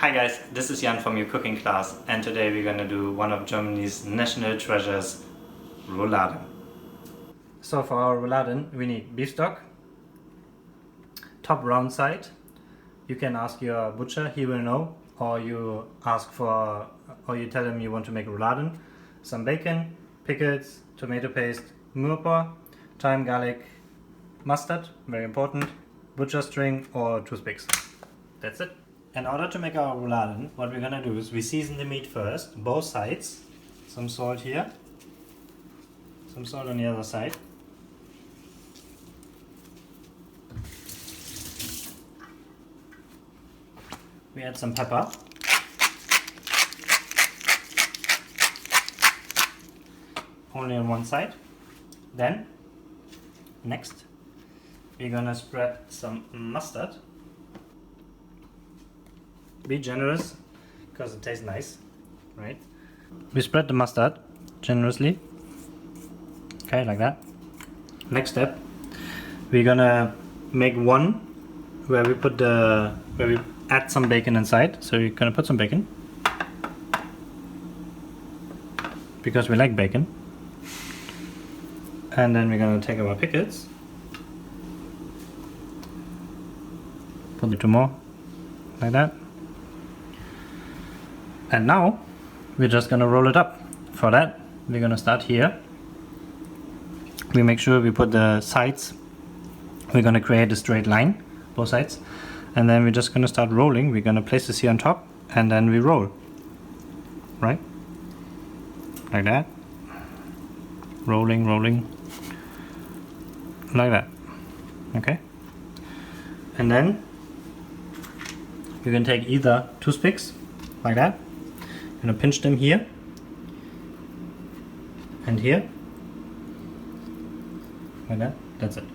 Hi guys, this is Jan from your cooking class, and today we're gonna do one of Germany's national treasures, Rouladen. So for our Rouladen we need beef stock, top round side. You can ask your butcher, he will know, or you tell him you want to make rouladen. Some bacon, pickles, tomato paste, murpur, thyme, garlic, mustard, very important, butcher string or toothpicks. That's it. In order to make our rouladen, what we're gonna do is we season the meat first, both sides. Some salt here, some salt on the other side. We add some pepper. Only on one side. Then, next, we're gonna spread some mustard. Be generous, because it tastes nice, right? We spread the mustard generously. Okay, like that. Next step, we're gonna make one where we add some bacon inside. So you're gonna put some bacon because we like bacon. And then we're gonna take our pickles. Put two more, like that. And now we're just gonna roll it up. For that, we're gonna start here. We make sure we put the sides. We're gonna create a straight line, both sides. And then we're just gonna start rolling. We're gonna place this here on top and then we roll. Right? Like that. Rolling, rolling. Like that. Okay? And then you can take either toothpicks, like that. You're gonna pinch them here and here. Like that. That's it.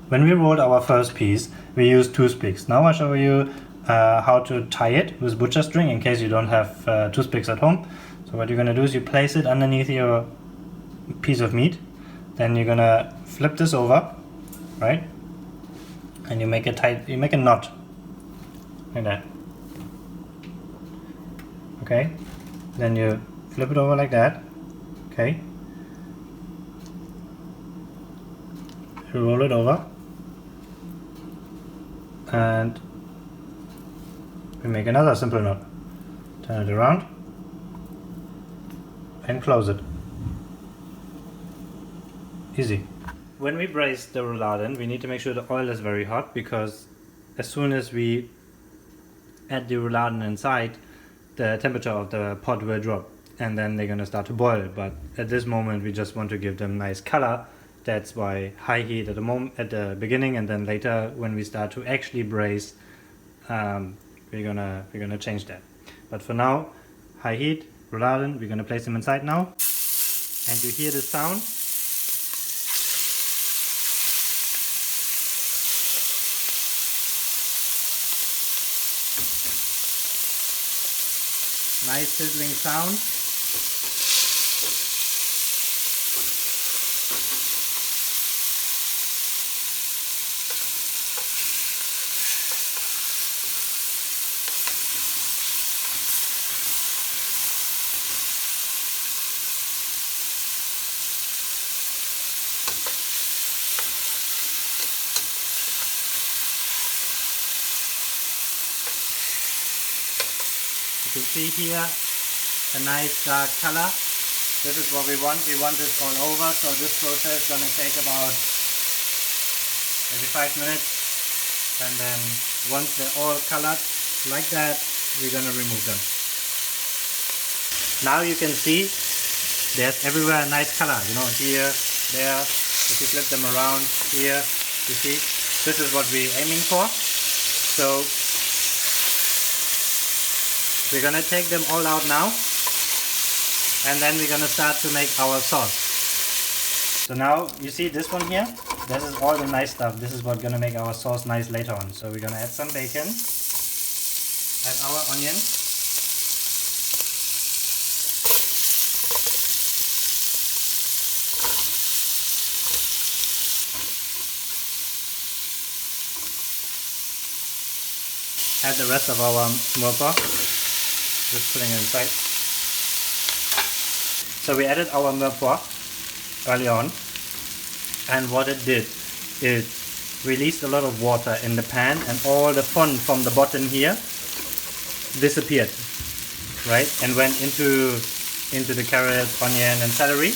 When we rolled our first piece, we used toothpicks. Now I'll show you how to tie it with butcher string in case you don't have toothpicks at home. So what you're gonna do is you place it underneath your piece of meat. Then you're gonna flip this over, right? And you make a knot, like that. Okay? Then you flip it over like that. Okay? You roll it over. And we make another simple knot. Turn it around and close it. Easy. When we braise the rouladen, we need to make sure the oil is very hot, because as soon as we add the rouladen inside, the temperature of the pot will drop and then they're gonna start to boil. But at this moment we just want to give them nice color. That's why high heat at the beginning, and then later when we start to actually braise, we're gonna change that. But for now, high heat, rouladen, we're gonna place them inside now. And you hear the sound. Nice sizzling sound. You can see here a nice dark color. This is what we want. We want this all over, so this process is going to take about maybe 5 minutes. And then once they're all colored like that, we're going to remove them. Now you can see there's everywhere a nice color, you know, here, there. If you flip them around here, you see, this is what we're aiming for. So we're gonna take them all out now, and then we're gonna start to make our sauce. So now you see this one here, this is all the nice stuff. This is what's gonna make our sauce nice later on. So we're gonna add some bacon, add our onion, add the rest of our murphy, just putting it inside. So we added our murphy early on, and what it did, it released a lot of water in the pan, and all the fond from the bottom here disappeared, right, and went into the carrots, onion, and celery.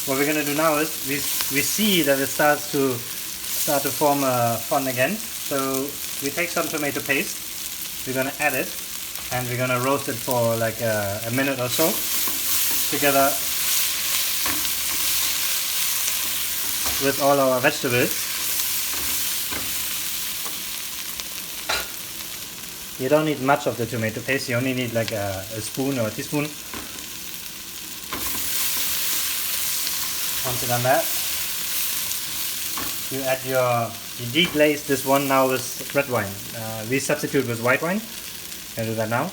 What we're gonna do now is we see that it starts to form a fond again. So we take some tomato paste, we're gonna add it, and we're gonna roast it for like a minute or so together with all our vegetables. You don't need much of the tomato paste, you only need like a spoon or a teaspoon. Once you've done that, you add you deglaze this one now with red wine. We substitute with white wine. I'm gonna do that now.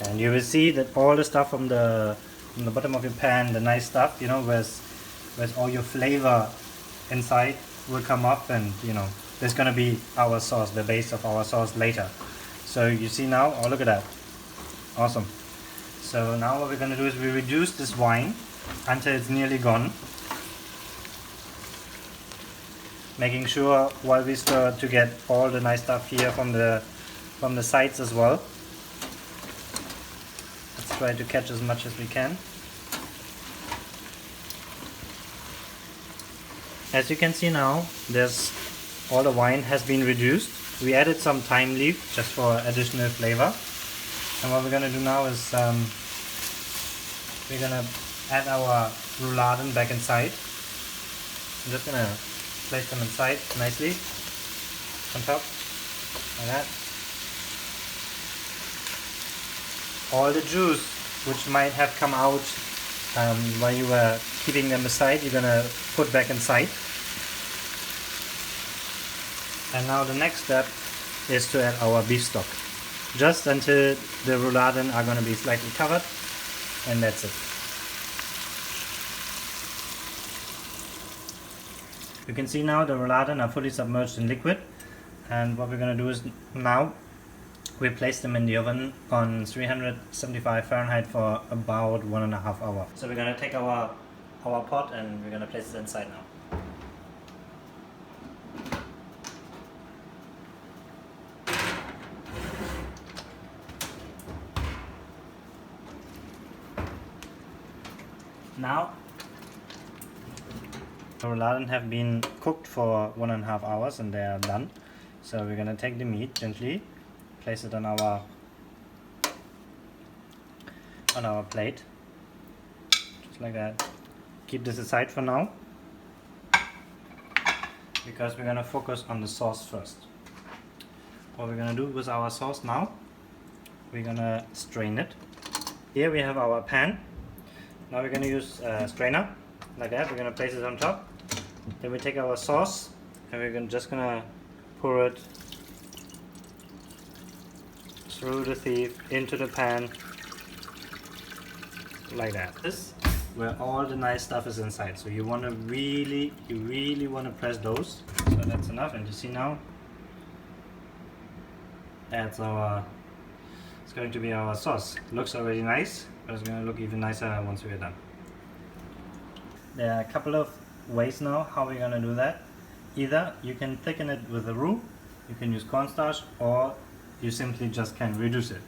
And you will see that all the stuff from the bottom of your pan, the nice stuff, you know, where's all your flavor inside will come up, and you know, there's gonna be our sauce, the base of our sauce later. So you see now, oh look at that, awesome. So now what we're gonna do is we reduce this wine until it's nearly gone, making sure while we stir to get all the nice stuff here from the sides as well. Let's try to catch as much as we can. As you can see now, all the wine has been reduced. We added some thyme leaf just for additional flavor. And what we're gonna do now is we're gonna add our rouladen back inside. I'm just gonna place them inside nicely on top, like that. All the juice which might have come out while you were keeping them aside, you're gonna put back inside. And now the next step is to add our beef stock, just until the rouladen are gonna be slightly covered, and that's it. You can see now the rouladen are fully submerged in liquid, and what we're gonna do is now we place them in the oven on 375 Fahrenheit for about 1.5 hours. So we're gonna take our pot and we're gonna place it inside now. Now the rouladen have been cooked for 1.5 hours and they are done. So we're gonna take the meat gently, place it on our plate, just like that. Keep this aside for now, because we're gonna focus on the sauce first. What we're gonna do with our sauce now, we're gonna strain it. Here we have our pan. Now we're gonna use a strainer, like that. We're gonna place it on top. Then we take our sauce and we're just gonna pour it through the sieve into the pan, like that. This is where all the nice stuff is inside. So you really want to press those. So that's enough. And you see now, it's going to be our sauce. Looks already nice, but it's going to look even nicer once we're done. There are a couple of ways now how we're going to do that. Either you can thicken it with a roux, you can use cornstarch, or you simply just can reduce it.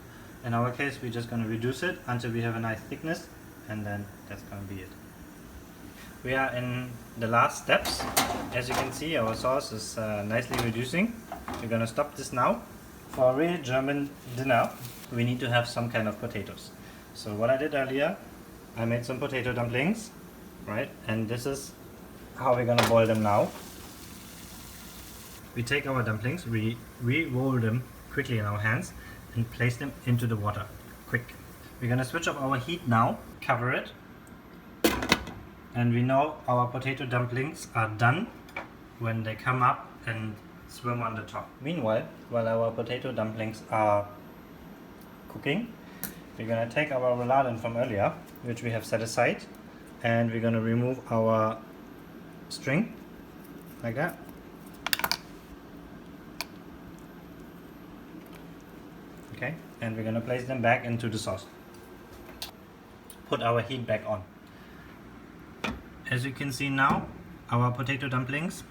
In our case, we're just going to reduce it until we have a nice thickness, and then that's going to be it. We are in the last steps. As you can see, our sauce is nicely reducing. We're going to stop this now. For a real German dinner, we need to have some kind of potatoes. So what I did earlier, I made some potato dumplings, right? And this is how we're going to boil them now. We take our dumplings, we re-roll them quickly in our hands and place them into the water, quick. We're gonna switch up our heat now, cover it, and we know our potato dumplings are done when they come up and swim on the top. Meanwhile, while our potato dumplings are cooking. We're gonna take our rouladen from earlier, which we have set aside, and we're gonna remove our string, like that. Okay, and we're gonna place them back into the sauce. Put our heat back on. As you can see now, our potato dumplings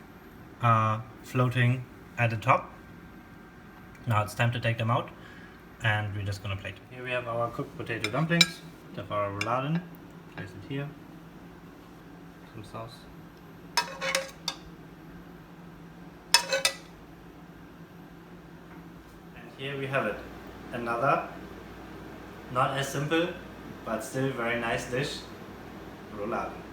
are floating at the top. Now it's time to take them out, and we're just gonna plate. Here we have our cooked potato dumplings. We have our rouladen. Place it here. Some sauce. And here we have it. Another, not as simple, but still very nice dish, rouladen.